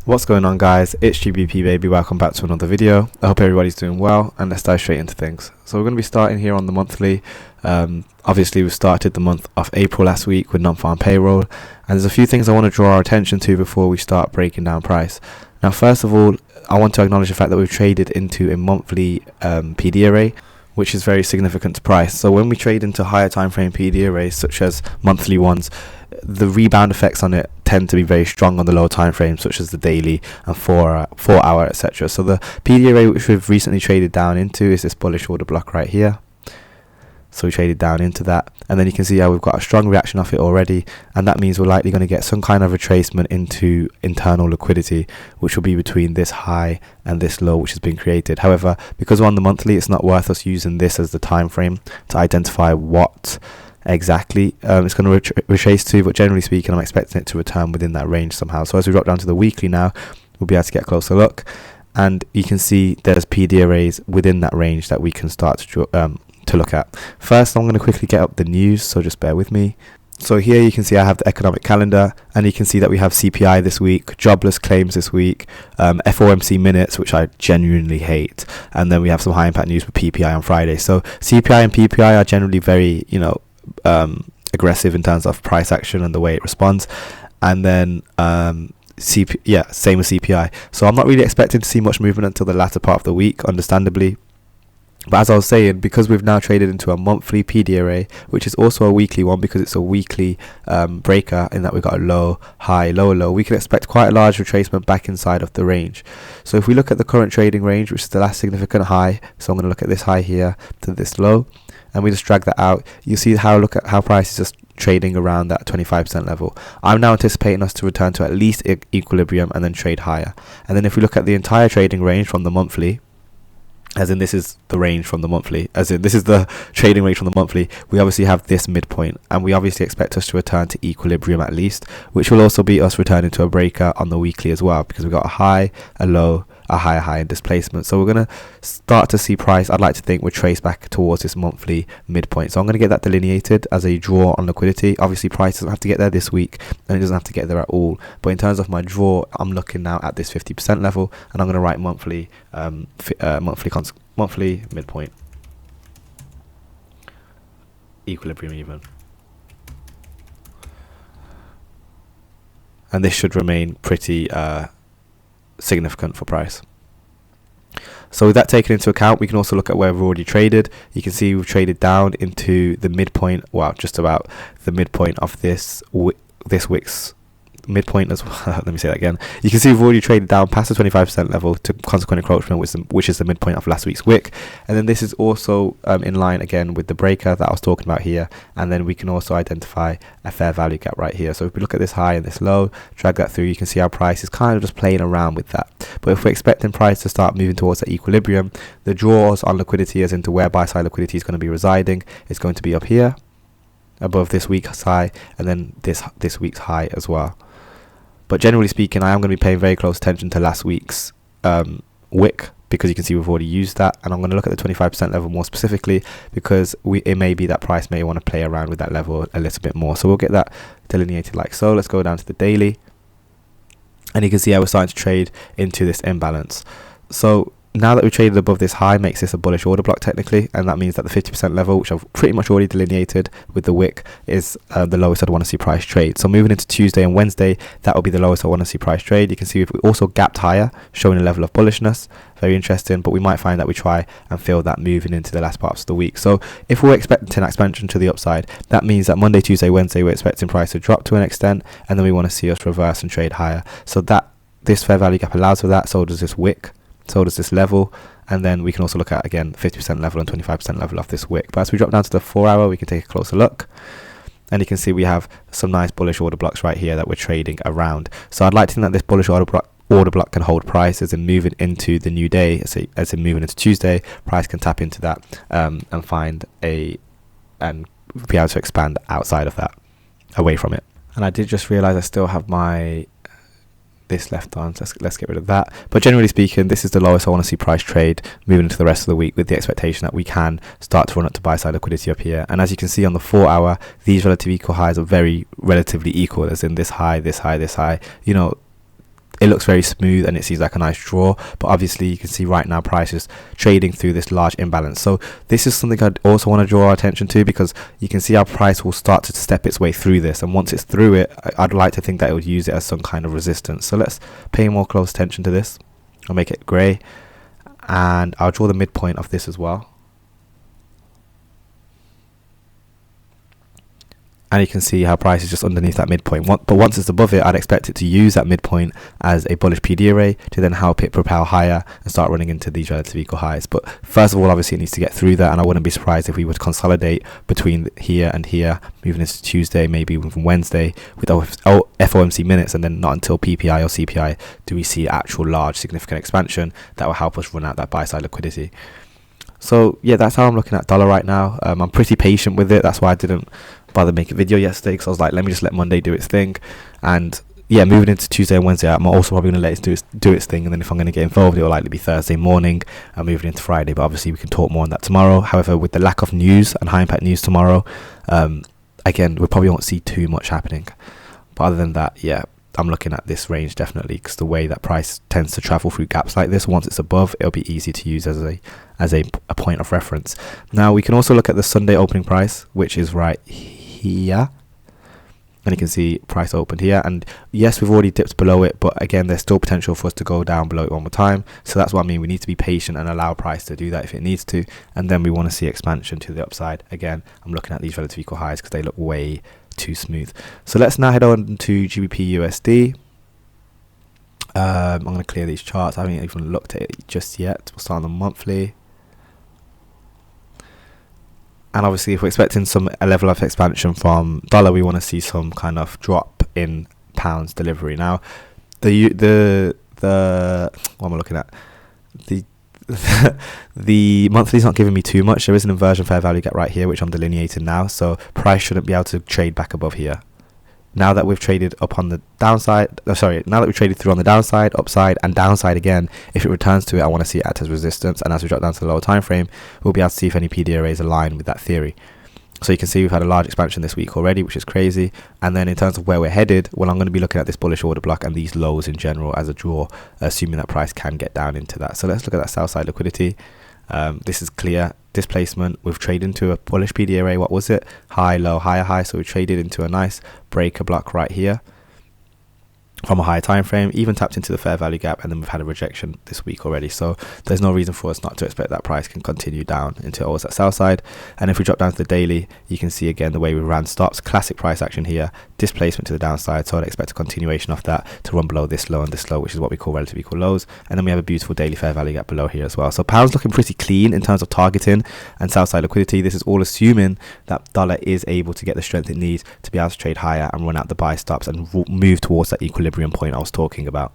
What's going on, guys? It's GBP baby. Welcome back to another video. I hope everybody's doing well, and let's dive straight into things. So we're going to be starting here on the monthly. Obviously we started the month of April last week with non-farm payroll, and there's a few things I want to draw our attention to before we start breaking down price. Now, first of all, I want to acknowledge the fact that we've traded into a monthly PD array, which is very significant to price. So when we trade into higher time frame PD arrays such as monthly ones, the rebound effects on it tend to be very strong on the low time frames, such as the daily and 4 hour, etc. So the PD array which we've recently traded down into is this bullish order block right here. So we traded down into that, and then you can see how we've got a strong reaction off it already, and that means we're likely going to get some kind of retracement into internal liquidity, which will be between this high and this low which has been created. However, because we're on the monthly, it's not worth us using this as the time frame to identify what exactly it's going to retrace to, but generally speaking, I'm expecting it to return within that range somehow. So as we drop down to the weekly now, we'll be able to get a closer look, and you can see there's PD arrays within that range that we can start to look at. First, I'm going to quickly get up the news, so just bear with me. So here you can see I have the economic calendar, and you can see that we have CPI this week, jobless claims this week, FOMC minutes, which I genuinely hate, and then we have some high impact news with PPI on Friday. So CPI and PPI are generally very, aggressive in terms of price action and the way it responds, and then same with CPI. So I'm not really expecting to see much movement until the latter part of the week, understandably. But as I was saying, because we've now traded into a monthly PD array, which is also a weekly one because it's a weekly breaker in that we've got a low, high, lower, low, we can expect quite a large retracement back inside of the range. So if we look at the current trading range, which is the last significant high, so I'm going to look at this high here to this low, and we just drag that out, you see look at how price is just trading around that 25% level. I'm now anticipating us to return to at least equilibrium and then trade higher. And then if we look at the entire trading range from the monthly, as in this is the range from the monthly, as in this is the trading range from the monthly, we obviously have this midpoint, and we obviously expect us to return to equilibrium at least, which will also be us returning to a breaker on the weekly as well, because we've got a high, a low, a higher high in displacement. So we're going to start to see price, I'd like to think, we're traced back towards this monthly midpoint. So I'm going to get that delineated as a draw on liquidity. Obviously price doesn't have to get there this week, and it doesn't have to get there at all, but in terms of my draw, I'm looking now at this 50% level, and I'm going to write monthly midpoint, equilibrium even, and this should remain pretty significant for price. So with that taken into account, we can also look at where we've already traded. You can see we've traded down into the midpoint, well, just about the midpoint of this wick's midpoint as well. Let me say that again. You can see we've already traded down past the 25% level to consequent encroachment, which is the midpoint of last week's wick, and then this is also in line again with the breaker that I was talking about here, and then we can also identify a fair value gap right here. So if we look at this high and this low, drag that through, you can see our price is kind of just playing around with that. But if we're expecting price to start moving towards that equilibrium, the draws on liquidity as into where buy side liquidity is going to be residing is going to be up here above this week's high, and then this week's high as well. But generally speaking, I am going to be paying very close attention to last week's wick, because you can see we've already used that, and I'm going to look at the 25% level more specifically, because it may be that price may want to play around with that level a little bit more. So we'll get that delineated like so. Let's go down to the daily, and you can see how we're starting to trade into this imbalance. So now that we've traded above this high, makes this a bullish order block technically, and that means that the 50% level, which I've pretty much already delineated with the wick, is the lowest I'd want to see price trade. So moving into Tuesday and Wednesday, that will be the lowest I want to see price trade. You can see we've also gapped higher, showing a level of bullishness. Very interesting, but we might find that we try and fill that moving into the last parts of the week. So if we're expecting an expansion to the upside, that means that Monday, Tuesday, Wednesday, we're expecting price to drop to an extent, and then we want to see us reverse and trade higher. So that this fair value gap allows for that. So does this wick. So does this level, and then we can also look at again 50% level and 25% level of this wick. But as we drop down to the 4 hour, we can take a closer look, and you can see we have some nice bullish order blocks right here that we're trading around. So I'd like to think that this bullish order block can hold price as in moving into the new day, as in moving into Tuesday. Price can tap into that and find and be able to expand outside of that, away from it. And I did just realize I still have this left on, so let's get rid of that. But generally speaking, this is the lowest I want to see price trade moving into the rest of the week, with the expectation that we can start to run up to buy side liquidity up here. And as you can see on the 4 hour, these relative equal highs are very relatively equal, as in this high, this high, this high. it looks very smooth and it seems like a nice draw, but obviously you can see right now price is trading through this large imbalance. So this is something I'd also want to draw our attention to, because you can see our price will start to step its way through this, and once it's through it, I'd like to think that it would use it as some kind of resistance. So let's pay more close attention to this. I'll make it grey, and I'll draw the midpoint of this as well. And you can see how price is just underneath that midpoint. But once it's above it, I'd expect it to use that midpoint as a bullish PD array to then help it propel higher and start running into these relative equal highs. But first of all, obviously it needs to get through that, and I wouldn't be surprised if we would consolidate between here and here, moving into Tuesday, maybe even Wednesday, with FOMC minutes, and then not until PPI or CPI do we see actual large significant expansion that will help us run out that buy side liquidity. So yeah, that's how I'm looking at dollar right now. I'm pretty patient with it. That's why I didn't bother making a video yesterday, because I was like, let me just let Monday do its thing. And yeah, moving into Tuesday and Wednesday, I'm also probably going to let it do its thing, and then if I'm going to get involved, it will likely be Thursday morning and moving into Friday. But obviously we can talk more on that tomorrow. However, with the lack of news and high impact news tomorrow, again, we probably won't see too much happening. But other than that, yeah, I'm looking at this range definitely, because the way that price tends to travel through gaps like this, once it's above, it'll be easy to use as a point of reference. Now we can also look at the Sunday opening price, which is right here, and you can see price opened here, and yes, we've already dipped below it, but again, there's still potential for us to go down below it one more time. So that's what I mean, we need to be patient and allow price to do that if it needs to, and then we want to see expansion to the upside. Again, I'm looking at these relative equal highs because they look way too smooth. So let's now head on to GBP USD. I'm going to clear these charts. I haven't even looked at it just yet. We'll start on the monthly. And obviously, if we're expecting a level of expansion from dollar, we want to see some kind of drop in pounds delivery. Now, the what am I looking at? The monthly is not giving me too much. There is an inversion fair value gap right here, which I'm delineating now. So price shouldn't be able to trade back above here. Now that we've traded up on the downside, now that we've traded through on the downside, upside, and downside again, if it returns to it, I want to see it act as resistance. And as we drop down to the lower time frame, we'll be able to see if any PD arrays align with that theory. So you can see we've had a large expansion this week already, which is crazy. And then in terms of where we're headed, well, I'm going to be looking at this bullish order block and these lows in general as a draw, assuming that price can get down into that. So let's look at that sell side liquidity. This is clear displacement. We've traded into a bullish PD array. What was it? High, low, higher, high. So we traded into a nice breaker block right here from a higher time frame, even tapped into the fair value gap, and then we've had a rejection this week already. So there's no reason for us not to expect that price can continue down into always that sell side. And if we drop down to the daily, you can see again the way we ran stops, classic price action here, displacement to the downside. So I'd expect a continuation of that to run below this low and this low, which is what we call relative equal lows. And then we have a beautiful daily fair value gap below here as well. So pound's looking pretty clean in terms of targeting and sell side liquidity. This is all assuming that dollar is able to get the strength it needs to be able to trade higher and run out the buy stops and move towards that equilibrium point I was talking about.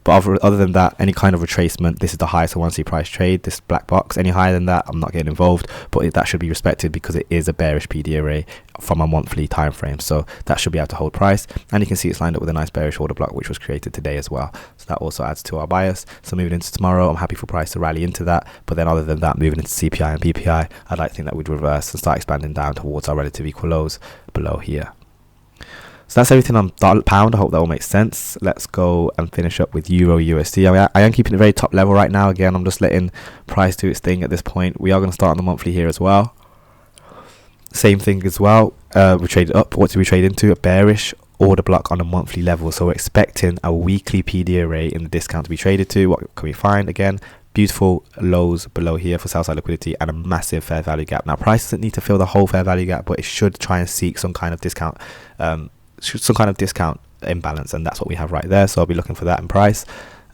But other than that, any kind of retracement, this is the highest I want to see price trade, this black box. Any higher than that, I'm not getting involved, but that should be respected because it is a bearish PD array from a monthly time frame. So that should be able to hold price. And you can see it's lined up with a nice bearish order block, which was created today as well. So that also adds to our bias. So moving into tomorrow, I'm happy for price to rally into that. But then other than that, moving into CPI and PPI, I'd like to think that we'd reverse and start expanding down towards our relative equal lows below here. So that's everything on pound. I hope that all makes sense. Let's go and finish up with euro USD. I am keeping it very top level right now. Again, I'm just letting price do its thing at this point. We are going to start on the monthly here as well. Same thing as well. We traded up. What did we trade into? A bearish order block on a monthly level. So we're expecting a weekly PD array in the discount to be traded to. What can we find? Again, beautiful lows below here for sell side liquidity and a massive fair value gap. Now price doesn't need to fill the whole fair value gap, but it should try and seek some kind of discount imbalance, and that's what we have right there. So I'll be looking for that in price.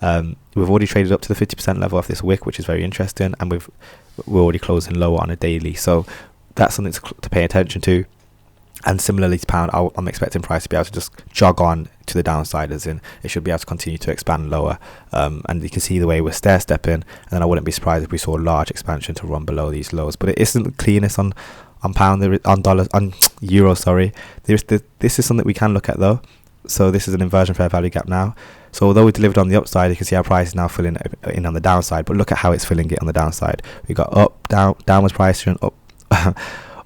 We've already traded up to the 50% level of this wick, which is very interesting, and we're already closing lower on a daily, so that's something to pay attention to. And similarly to pound, I'm expecting price to be able to just jog on to the downside, as in it should be able to continue to expand lower. And you can see the way we're stair stepping, and then I wouldn't be surprised if we saw a large expansion to run below these lows. But it isn't the cleanest on pound, on dollars, on euro, sorry. This is something we can look at though. So this is an inversion fair value gap now. So although we delivered on the upside, you can see our price is now filling in on the downside, but look at how it's filling it on the downside. We got up, down, downwards price action, up,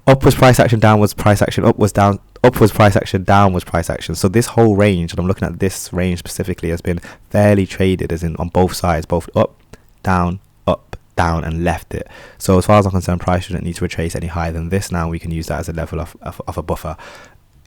upwards price action, downwards price action, upwards, down, upwards price action, downwards price action. So this whole range, and I'm looking at this range specifically, has been fairly traded, as in on both sides, both up, down, and left it. So as far as I'm concerned, price shouldn't need to retrace any higher than this. Now we can use that as a level of a buffer.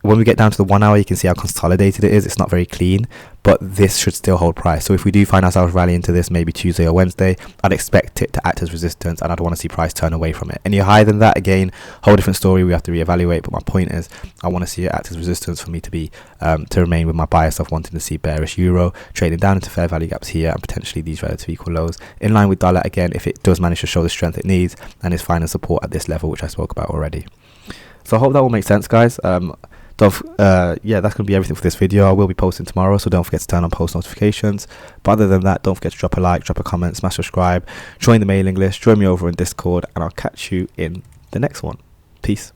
When we get down to the 1 hour, you can see how consolidated it is. It's not very clean, but this should still hold price. So if we do find ourselves rallying to this maybe Tuesday or Wednesday, I'd expect it to act as resistance, and I'd want to see price turn away from it. Any higher than that, again, whole different story. We have to reevaluate. But my point is, I want to see it act as resistance for me to be to remain with my bias of wanting to see bearish euro trading down into fair value gaps here, and potentially these relative equal lows in line with dollar again if it does manage to show the strength it needs and is finding support at this level, which I spoke about already. So I hope that will make sense, guys. Yeah, that's going to be everything for this video. I will be posting tomorrow, so don't forget to turn on post notifications. But other than that, don't forget to drop a like, drop a comment, smash subscribe, join the mailing list, join me over in Discord, and I'll catch you in the next one. Peace.